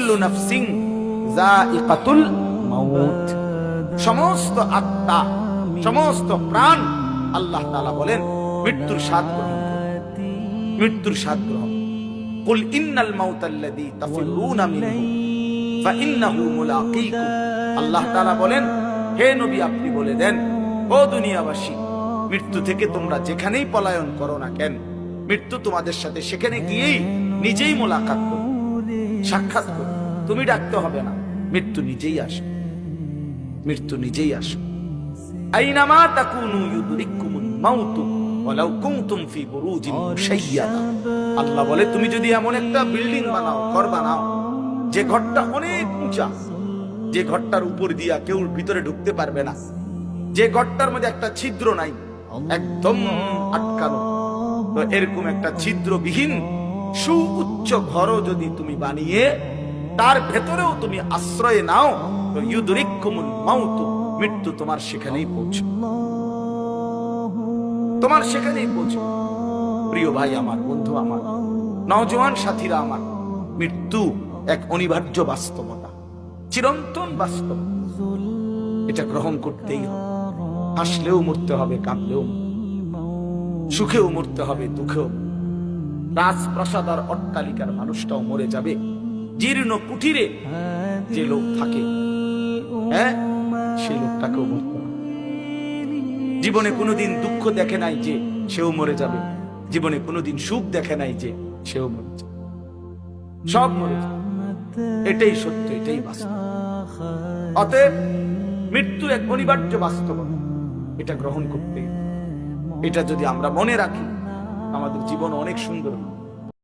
কুল্লু নাফসিন যায়িকাতুল মাউত, সমস্ত আত্মা, সমস্ত প্রাণ আল্লাহ তাআলা বলেন মৃত্যুর স্বাদ গ্রহণ করবে, মৃত্যুর স্বাদ গ্রহণ। কুল ইন্নাল মাউতাল্লাযী তাফিরুনা মিনহু ফাইন্নাহু মুলাকীকুম, আল্লাহ তাআলা বলেন হে নবী আপনি বলে দেন, ও দুনিয়াবাসী, মৃত্যু থেকে তোমরা যেখানেই পলায়ন করো না কেন, মৃত্যু তোমাদের সাথে সেখানে গিয়েই নিজেই মোলাকাত করবে, সাক্ষাৎ করবে। তুমি ডাকতে হবে না, মৃত্যু নিজেই আসে, মৃত্যু নিজেই আসে। আইনামা তাকুনু ইউদরিকুমুল মাউতু ওয়ালাউ কুনতুম ফি বুরুজিন মুশাইয়াদা, আল্লাহ বলে তুমি যদি এমন একটা বিল্ডিং বানাও, ঘর বানাও, যে ঘরটা অনেক উঁচা, যে ঘরটার উপর দিয়া কেউ ভিতরে ঢুকতে পারবে না, যে ঘরটার মধ্যে একটা ছিদ্র নাই, একদম আটকানো, তো এরকম একটা ছিদ্রবিহীন সুউচ্চ ঘরও যদি তুমি বানিয়ে তার ভেতরেও তুমি আশ্রয় নাও, তো ইউদরিকুমুল মাউত, মৃত্যু তোমার সেখানেই পৌঁছবে, তোমার সেখানেই পৌঁছবে। প্রিয় ভাই আমার, বন্ধু আমার, নওজোয়ান সাথীরা আমার, মৃত্যু এক অনিবার্য বাস্তবতা, চিরন্তন বাস্তব, এটা গ্রহণ করতেই হবে। হাসলেও মরতে হবে, কাঁদলেও, সুখেও মরতে হবে, দুঃখেও। রাজপ্রাসাদ আর অট্টালিকার মানুষটাও মরে যাবে, জীর্ণ কুটিরে যে লোক থাকে, হ্যাঁ, সেই লোকটাকেও মরতে হবে। জীবনে কোনোদিন দুঃখ দেখে নাই যে সেও মরে যাবে, জীবনে কোনোদিন সুখ দেখে নাই যে সেও মরে যাবে, সব মরে যাবে। এটাই সত্য, এটাই বাস্তব। অতএব মৃত্যু এক অনিবার্য বাস্তবতা, এটা গ্রহণ করতে, এটা যদি আমরা মনে রাখি, আমাদের জীবন অনেক সুন্দর।